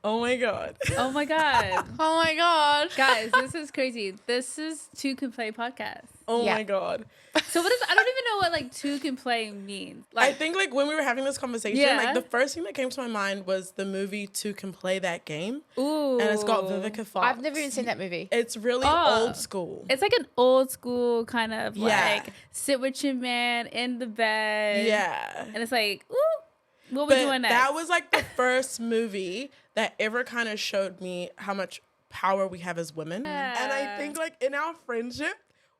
Oh my god. Oh my god. Oh my god. Guys, this is crazy. This is Two Can Play podcast. Oh Yeah. my god. So what is, I don't even know what like Two Can Play means. I Like, think like when we were having this conversation, Yeah. like the first thing that came to my mind was the movie Two Can Play That Game. ooh. And it's got Vivica Fox. I've never even seen that movie. It's really Oh. old school. It's like an old school kind of Yeah. like sit with your man in the bed. Yeah. And it's like, ooh, what we But doing next? that was like the first movie that ever kind of showed me how much power we have as women. Yeah. And I think like in our friendship,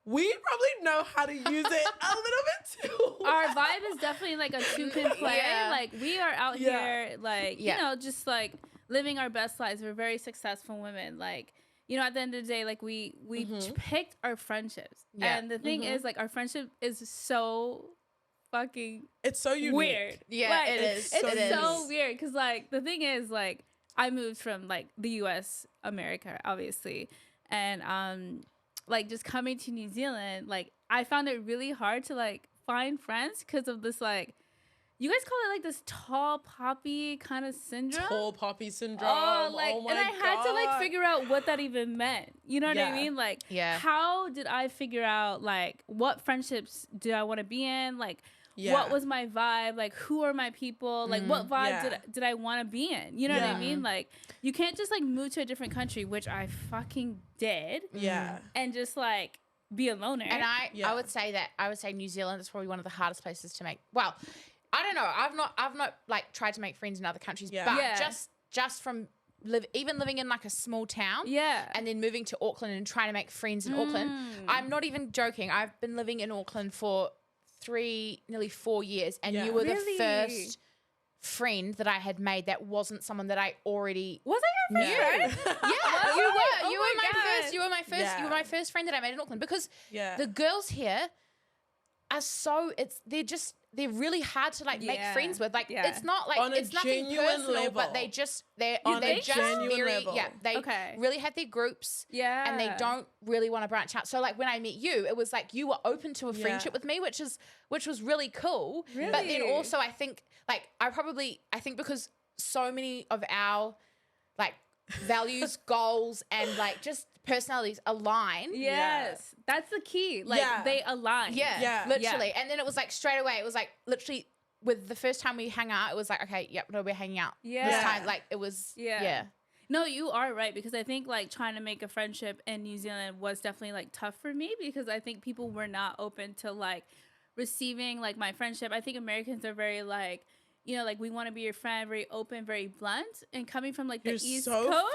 we probably know how to use it a little bit too. Our vibe is definitely like a two can play. Yeah. Like we are out Yeah. here, like Yeah. you know, just like living our best lives. We're very successful women. Like you know, at the end of the day, like we picked our friendships, Yeah. and the thing is, like our friendship is so fucking It's so unique. weird. Yeah, Like, it is. It's It so is. weird because like the thing is, like I moved from like the U.S. America, obviously, and like just coming to New Zealand, like I found it really hard to like find friends because of this like you guys call it like this tall poppy kind of syndrome. Tall poppy syndrome. Oh, like, oh my and I had to like God. figure out what that even meant. You know what I Yeah. mean? Like, Yeah. how did I figure out like what friendships do I want to be in? Like, Yeah. what was my vibe? Like, who are my people? Like, what vibe Yeah. did I want to be in? You know what I Yeah. mean? Like, you can't just like move to a different country, which I fucking did, Yeah. and just like be a loner. And Yeah. I would say New Zealand is probably one of the hardest places to make. Well, I don't know. I've not like tried to make friends in other countries, Yeah. but Yeah. just from even living in like a small town, yeah. and then moving to Auckland and trying to make friends in Auckland. I'm not even joking. I've been living in Auckland for nearly 4 years, and Yeah. you were Really? the first friend that I had made that wasn't someone that I already Was I your first friend? Yeah, you were. Oh You my were my God. first. You were my first. You were Yeah. my first friend that I made in Auckland because Yeah. the girls here are so. They're really hard to like make Yeah. friends with. Like Yeah. it's not like On a it's nothing genuine personal, level. but they're On they're a just genuine very level. yeah. They Okay. really have their groups. Yeah. And they don't really want to branch out. So like when I met you, it was like you were open to a Yeah. friendship with me, which was really cool. But then Really? also I think like I think because so many of our like values, goals, and like just personalities align. Yes, that's the key. Like Yeah. they align. Yeah, Yeah. literally. And then it was like straight away, it was like literally with the first time we hung out, it was like, okay, yep, no, we're hanging out. This Yeah. time, like it was, Yeah. yeah. No, you are right because I think like trying to make a friendship in New Zealand was definitely like tough for me because I think people were not open to like receiving like my friendship. I think Americans are very like, you know, like we want to be your friend, very open, very blunt, and coming from like the You're East so Coast.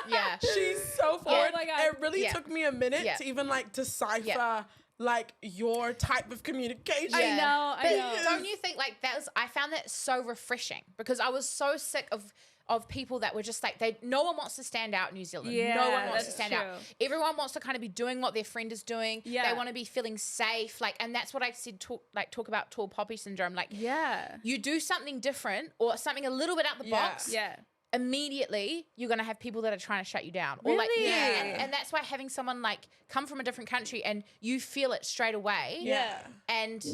Yeah. forward. She's so forward. Oh my God. It really Yeah. took me a minute Yeah. to even like decipher Yeah. like your type of communication. I know, I But know. don't you think like I found that so refreshing because I was so sick of people that were just like no one wants to stand out in New Zealand. Yeah, no one wants to that's stand out. true. Everyone wants to kind of be doing what their friend is doing. Yeah. They want to be feeling safe. Like, and that's what I said talk about tall poppy syndrome. Like Yeah. you do something different or something a little bit out the Yeah. box. Yeah. Immediately you're gonna have people that are trying to shut you down. Or like Really? and that's why having someone like come from a different country and you feel it straight away. Yeah. And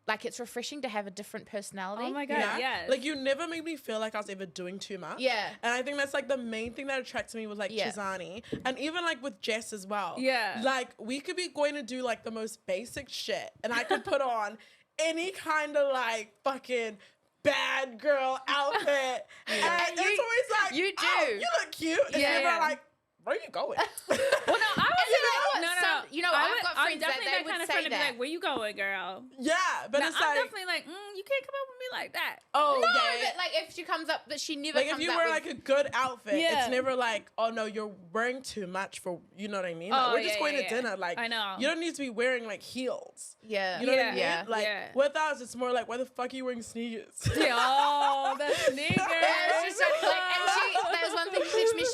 like it's refreshing to have a different personality. Oh my God. Yeah. Yes. Like you never made me feel like I was ever doing too much. Yeah. And I think that's like the main thing that attracted me was like Yeah. Chizani. And even like with Jess as well. Yeah. Like we could be going to do like the most basic shit and I could put on any kind of like fucking bad girl outfit. And You- it's always like, you oh, do. you look cute. And Yeah, never yeah. like, where are you going? Well, no, I was you know what? no, Some- you know, I've got I'm friends that definitely they that would kind of say friend to be that. like, "Where you going, girl?" Yeah, but Now, it's I'm like, definitely like, you can't come up with me like that. oh, No, yeah. but like if she comes up, but she never Like if comes you up wear with, like a good outfit, Yeah. it's never like, oh no, you're wearing too much for, you know what I mean? Like, Oh, we're just yeah, going yeah, to yeah. dinner. Like I know. you don't need to be wearing like heels. yeah, You know what I Yeah, mean? yeah, Like yeah. with us, it's more like, why the fuck are you wearing sneakers? Yeah, oh, the sneakers. Yeah, it's just like, and there was one thing she said to me.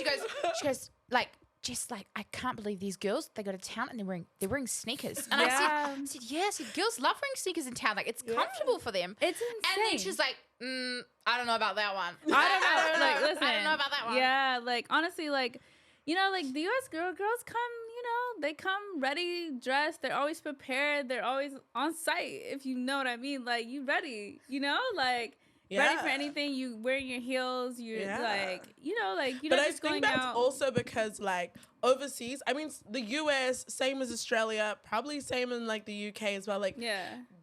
She goes, like, just like, I can't believe these girls. They go to town and they're wearing sneakers. And Yeah. I said, yeah, I said, girls love wearing sneakers in town. Like, it's comfortable for them. It's insane. And then she's like, I don't know about that one. I don't know. Like, listen, I don't know about that one. Yeah, like honestly, like you know, like the U.S. girls come, you know, they come ready, dressed. They're always prepared. They're always on site. If you know what I mean, like you ready, you know, like ready for anything. You wearing your heels. You're like, like you're But not I just think going that's out. also because like overseas, I mean, the US, same as Australia, probably same in like the UK as well. Like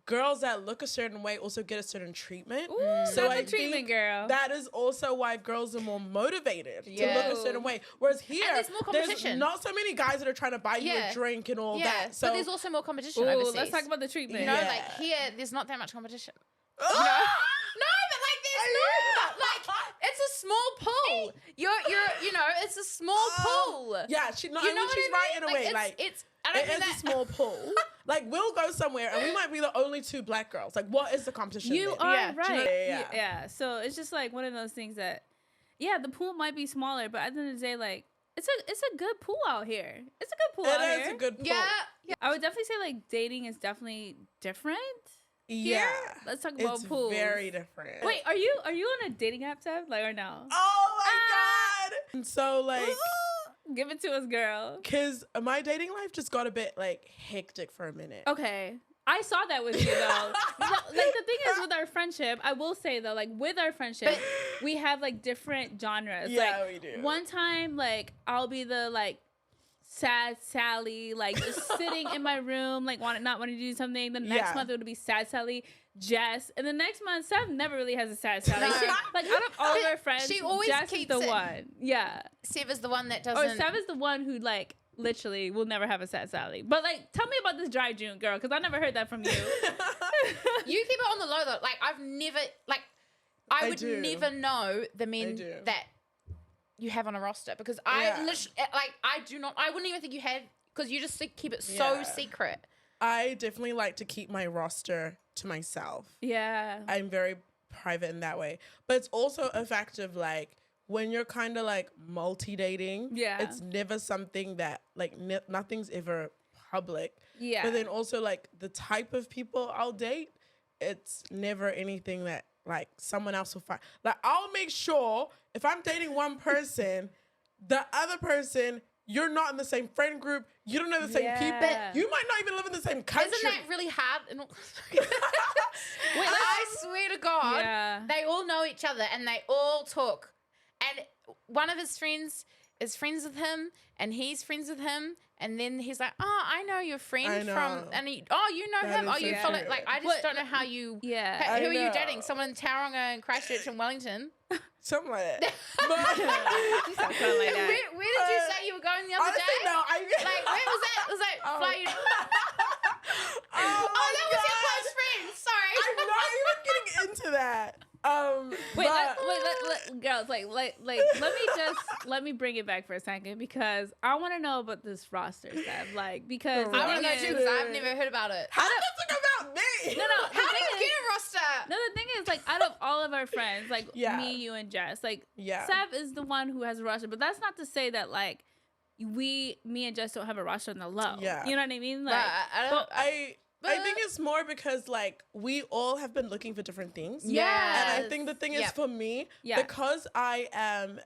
girls that look a certain way also get a certain treatment. Ooh, so that's I a treatment, think girl. that is also why girls are more motivated to look a certain way. Whereas here, there's more competition. not so many guys that are trying to buy you a drink and all that. So but there's also more competition Ooh, overseas. let's talk about the treatment. You know, Yeah. like here, there's not that much competition. Oh! You know? No, but like there's not. Like it's a small pool. You're it's a small pool. Yeah, she's You know what she's I right mean? in a way. It's I don't it mean is that a small pool. Like we'll go somewhere and we might be the only two black girls. Like what is the competition? You then? are Yeah. right. Yeah. Yeah. So it's just like one of those things that, the pool might be smaller, but at the end of the day, like it's a good pool out here. It's a good pool out It here. is a good pool. yeah. I would definitely say like dating is definitely different. Yeah. Here. Let's talk about It's pools. very different. Wait, are you on a dating app, Steph? Like or no? Oh my god. And so like Give it to us, girl. cause my dating life just got a bit like hectic for a minute. Okay. I saw that with you though. Like the thing is with our friendship, I will say though, like with our friendship, we have like different genres. Yeah, like, we do. One time, like I'll be the like sad Sally, like just sitting in my room, like not wanting to do something. The next Yeah. month it would be sad Sally, Jess, and the next month Steph never really has a sad Sally. No. She- like out of all of our friends, She always Jess is keeps the it. one. Yeah. Sev is the one that Or doesn't. Steph is the one who like literally will never have a sad Sally. But like, tell me about this dry June, girl, because I never heard that from you. You keep it on the low though. Like I've never like I would do. never know the men do. that you have on a roster because Yeah. I literally like I do not. I wouldn't even think you had because you just keep it so Yeah. secret. I definitely like to keep my roster to myself. Yeah. I'm very private in that way. But it's also a fact of like when you're kind of like multi-dating, Yeah. it's never something that like nothing's ever public. Yeah. But then also like the type of people I'll date, it's never anything that like someone else will find. Like I'll make sure if I'm dating one person, the other person, you're not in the same friend group. You don't know the same people. Yeah. You might not even live in the same country. Isn't that really hard? I swear to God, Yeah. they all know each other and they all talk. And one of his friends is friends with him, and he's friends with him. And then he's like, "Oh, I know your friend I know. from," and he, "Oh, you know That him? is Oh, you so follow?" true. Like, I just What- don't know how you. Yeah. Who I are you know. dating? Someone in Tauranga and Christchurch and Wellington. Something like that. You sound kinda like that. Where did you say you were going the other Honestly, day? no. Like, where was that? Was that Oh. flying? Oh, that was your close friend. Sorry. I'm not even getting into that. Wait, but- girls, let me bring it back for a second because I want to know about this roster stuff. Like, because the I want to thing know is- too because I've never heard about it. How did that talk about me? No, How do you get a roster? No, the thing is, like, out of all of our friends, like Yeah. me, you, and Jess, like, Yeah. Sev is the one who has a roster, but that's not to say that like me and Jess don't have a roster on the low. Yeah. You know what I mean? Like, I don't. I think it's more because like we all have been looking for different things. Yeah. And I think the thing is Yep. for me, Yeah. because I am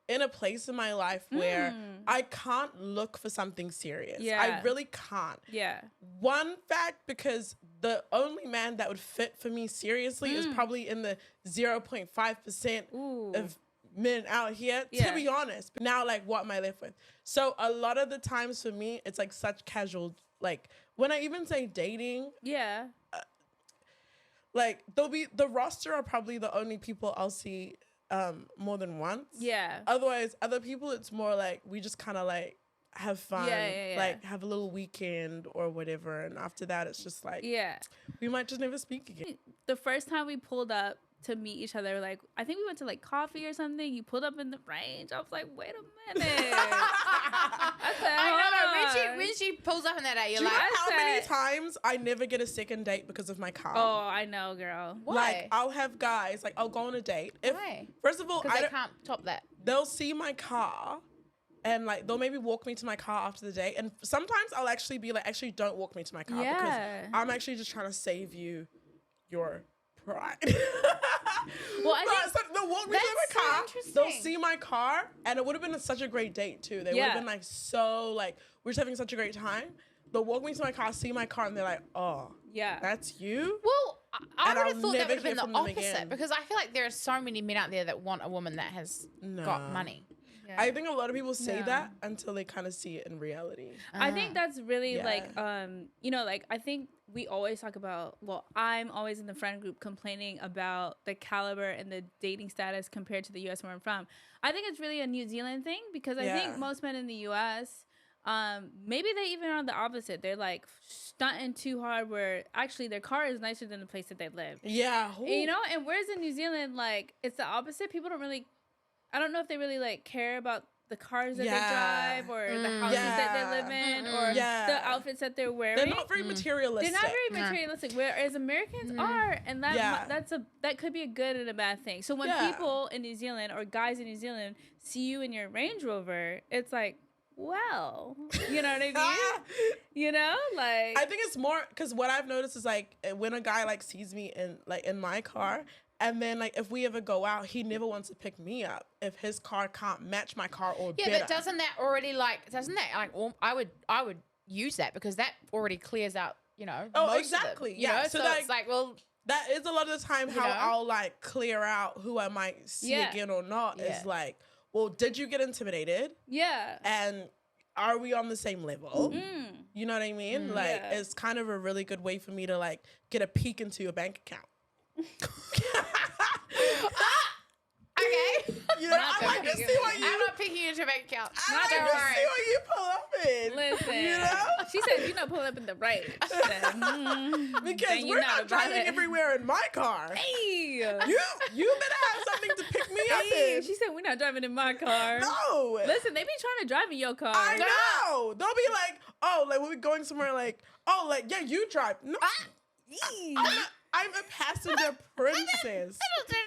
in a place in my life where I can't look for something serious. Yeah. I really can't. yeah, One fact, because the only man that would fit for me seriously is probably in the 0.5% Ooh. of men out here, Yeah. to be honest. But now, like, what am I left with? So a lot of the times for me, it's like such casual, like, when I even say dating, yeah, like, the roster are probably the only people I'll see more than once. yeah. Otherwise, other people, it's more like we just kind of like have fun, Yeah. like have a little weekend or whatever. And after that, it's just like, Yeah. we might just never speak again. The first time we pulled up to meet each other, like, I think we went to like coffee or something. You pulled up in the range. I was like, wait a minute. I said, I "Hold know. on." When she pulls up in that day, you're Do you know like, I how many said- times I never get a second date because of my car? Oh, I know, girl. why? Like, I'll have guys, like, I'll go on a date. If, Why? First of all, Because they can't top that. they'll see my car and, like, they'll maybe walk me to my car after the date. And sometimes I'll actually be like, actually, don't walk me to my car Yeah. because I'm actually just trying to save you your pride. Well, I But, think so they'll walk me to That's my so car. interesting. They'll see my car, and it would have been such a great date too. They would Yeah. have been like so like we're just having such a great time. They'll walk me to my car, see my car, and they're like, "Oh, yeah. that's you." Well, I And would I'll have thought that never would have been hear the from them opposite again. because I feel like there are so many men out there that want a woman that has got No. money. Yeah. I think a lot of people say No. that until they kind of see it in reality. I think that's really Yeah. like like I think we always talk about, well, I'm always in the friend group complaining about the caliber and the dating status compared to the US where I'm from. I think it's really a New Zealand thing because I Yeah. think most men in the US maybe they even are the opposite. They're like stunting too hard where actually their car is nicer than the place that they live. Yeah. You know, and whereas in New Zealand, like it's the opposite. People don't really, I don't know if they really like care about the cars that Yeah. they drive or the houses that they live in or Yeah. the outfits that they're wearing. They're not very materialistic. They're not very materialistic, whereas Americans are, and that Yeah. that could be a good and a bad thing. So when Yeah. people in New Zealand or guys in New Zealand see you in your Range Rover, it's like, well, you know what I mean? You know, like I think it's more because what I've noticed is like when a guy like sees me in my car, and then like if we ever go out, he never wants to pick me up if his car can't match my car or Yeah, better. but doesn't that I would use that because that already clears out, you know. Oh, most exactly. Of them, you Yeah, know? so, So, like, it's like, well, That is a lot of the time how know? I'll like clear out who I might see Yeah. again or not. Yeah. Is like, well, did you get intimidated? yeah. And are we on the same level? Mm. You know what I mean? Like, Yeah. it's kind of a really good way for me to like get a peek into your bank account. okay. You know, Not I like to peeking. see what you. I'm not picking into your bank account. I not like don't to worry. see what you pull up in. Listen, You know? she said you're not pulling up in the right. She said, Because then we're you're not about driving it. everywhere in my car. Hey, You better have something to pick me up hey, in. she said we're not driving in my car. No. Listen, they be trying to drive in your car. I know. They'll be like, oh, like we're going somewhere like, oh, like, yeah, you drive. No. I'm a passenger princess.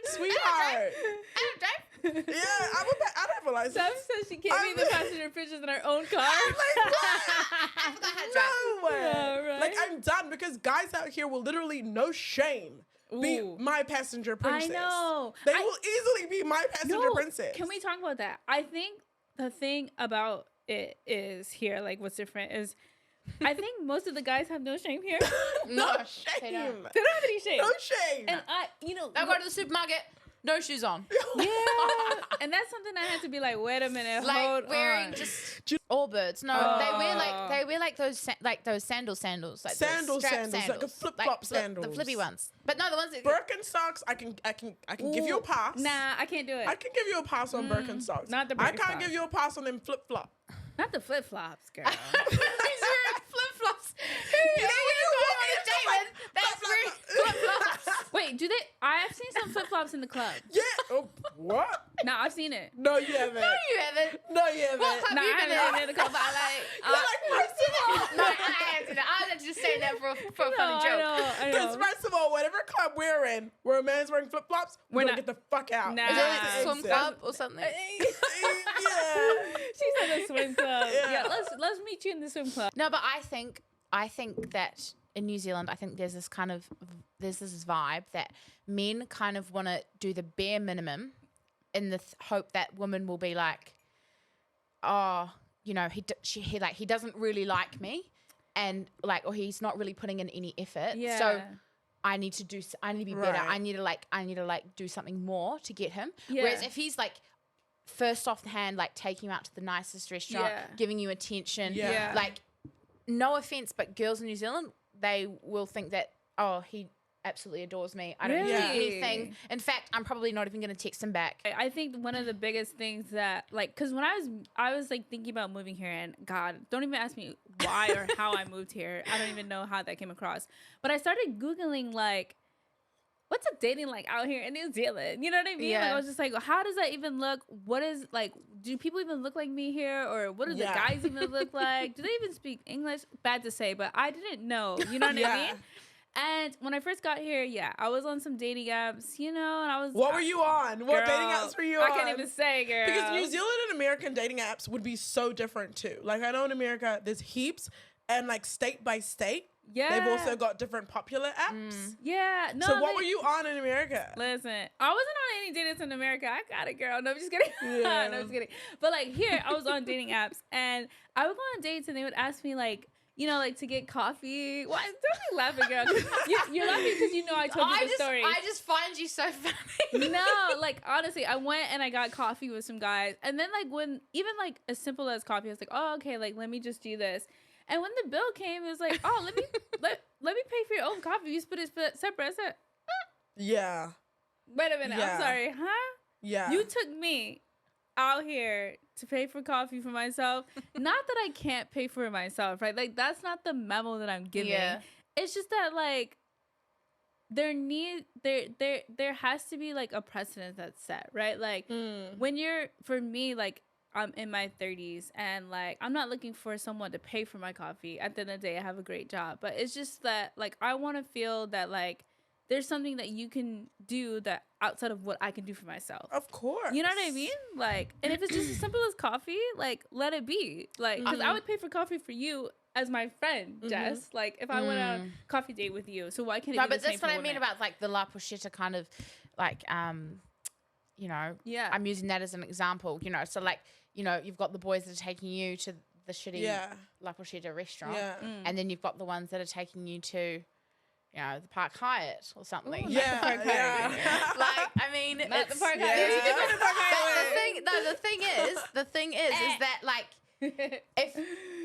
Sweetheart. I don't drive. Yeah, I don't have a license. Sam says she can't be the passenger princess in her own car. I'm like, what? I forgot how to drive. No way. Yeah, right. Like, I'm done because guys out here will literally, no shame, be Ooh. my passenger princess. I know. They will easily be my passenger No, princess. Can we talk about that? I think the thing about it is here, like what's different is I think most of the guys have no shame here. No No, shame. they don't. They don't have any shame. No shame. And I I go to the supermarket, no shoes on. yeah, and that's something I had to be like, wait a minute, Like hold wearing on. just Allbirds. No, they wear like those sandals, like Sandal the strap sandals, like a flip-flop like sandals. the flippy ones. But no, the ones that Birkenstocks, I can give you a pass. Nah, I can't do it. I can give you a pass on Birkenstocks. not the I can't Birkenstocks. give you a pass on them flip flop. Not the flip flops, girl. He's wearing flip flops. You know when you walk in, it's Damon, like, that's wearing flip flops. Wait, do they? I've seen some flip flops in the club. Yeah. Oh, what? Nah, I've seen it. No, you haven't. No, you haven't. No, you haven't. What club Nah, you I been haven't in? been in the club. But You're like, first of all, No, I didn't. I was just saying that for a funny I joke. know. because first of all, whatever club we're in, where a man's wearing flip flops, we're We're gonna not- get the fuck out. Nah. Is We're it gonna like a exit. swim club or something? Yeah. She said a swim club. Yeah. Yeah, let's meet you in the swim club. No, but I think that in New Zealand, I think there's this vibe that men kind of want to do the bare minimum in the hope that women will be like, oh, you know, he doesn't really like me, and like, or he's not really putting in any effort. Yeah. So I need to be better. Right. I need to do something more to get him. Yeah. Whereas if he's like first off the hand, like taking you out to the nicest restaurant, Yeah. giving you attention, Yeah. like, no offense, but girls in New Zealand, they will think that, oh, he absolutely adores me. I don't do Really? anything. In fact, I'm probably not even going to text him back. I think one of the biggest things that, like, because when I was like thinking about moving here, and God, don't even ask me why or how I moved here. I don't even know how that came across. But I started Googling, like, what's a dating like out here in New Zealand? You know what I mean? Like, Yeah. I was just like, how does that even look? What is, like, do people even look like me here? Or what do the Yeah. guys even look like? Do they even speak English? Bad to say, but I didn't know. You know what I Yeah. mean? And when I first got here, yeah, I was on some dating apps, you know, and I was. What were you on? What Girl, dating apps were you on? I can't even say, girl. Because New Zealand and American dating apps would be so different too. Like I know in America there's heaps, and like state by state, yeah, they've also got different popular apps. yeah. No, So what were you on in America? Listen, I wasn't on any dating apps in America. I got it, girl. No, I'm just kidding. Yeah. No, I'm just kidding. But like here, I was on dating apps, and I would go on dates, and they would ask me like, like to get coffee. Why? Don't be laughing, girl. 'Cause you're laughing because you know I told you the story. I just find you so funny. No, like honestly, I went and I got coffee with some guys, and then like when even like as simple as coffee, I was like, oh okay, like let me just do this. And when the bill came, it was like, oh let me pay for your own coffee. You split it separate. I said, Yeah. wait a minute, Yeah. I'm sorry, huh? Yeah. You took me out here to pay for coffee for myself. Not that I can't pay for it myself, right? Like that's not the memo that I'm giving. Yeah. It's just that like there has to be like a precedent that's set, right? Like when for me, like I'm in my 30s and like I'm not looking for someone to pay for my coffee. At the end of the day, I have a great job, but it's just that like I want to feel that like there's something that you can do that outside of what I can do for myself. Of course. You know what I mean? Like, and if it's just as simple as coffee, like, let it be. Like, because I would pay for coffee for you as my friend, Jess. Like, if I went on a coffee date with you, so why can't it No, be but the same that's for what I women? mean about like the La Pochetta kind of like Yeah. I'm using that as an example, so like, you've got the boys that are taking you to the shitty La Pochetta restaurant, Yeah. and then you've got the ones that are taking you to the Park Hyatt or something. Ooh, Yeah. Park Yeah. Hyatt. Like, I mean, Not it's the Park Yeah. Hyatt. There's a different Park But Hyatt. the thing is that like if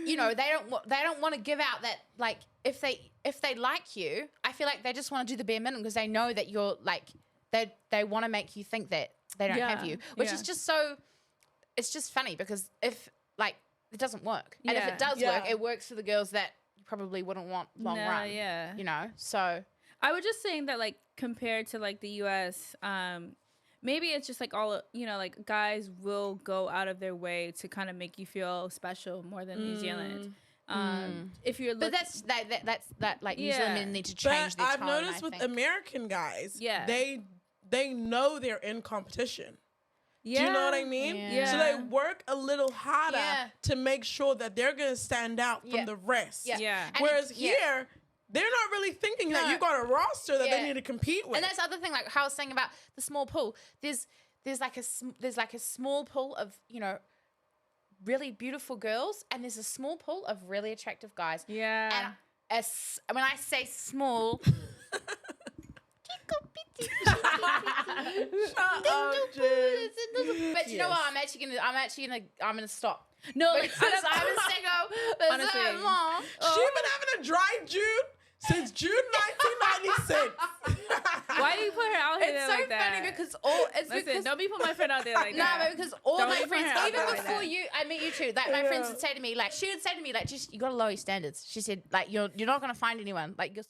they don't want to give out that like if they like you, I feel like they just want to do the bare minimum because they know that you're like they want to make you think that they don't have you, which is just so it's just funny because if like it doesn't work, and if Yeah. it does work, it works for the girls that you probably wouldn't want long No, run. yeah. So I was just saying that, like, compared to, like, the U.S., maybe it's just, like, all, like, guys will go out of their way to kind of make you feel special more than New Zealand. If you're looking... but that's like New Yeah. Zealand men need to change But their I've tone, noticed I with think. American guys, Yeah. they know they're in competition. Yeah. Do you know what I mean? Yeah. So they work a little harder Yeah. to make sure that they're going to stand out from Yeah. the rest. Yeah. Yeah. And Whereas it's- yeah. here, they're not really thinking that No. you got a roster that Yeah. they need to compete with. And that's the other thing, like how I was saying about the small pool. There's like a small pool of really beautiful girls, and there's a small pool of really attractive guys. Yeah. And when I say small, but you know what? I'm gonna stop. No, like, Because I was single for Honestly. so long. She's been having a dry June since June 1996. why do you put her out here It's so like that? funny because Listen, because don't be putting my friend out there like no, that. but because all Don't my be putting friends, her out even there like before that. I meet you two, like my friends would say to me, like she would say to me, like just you gotta lower your standards. She said, like you're not gonna find anyone, like you're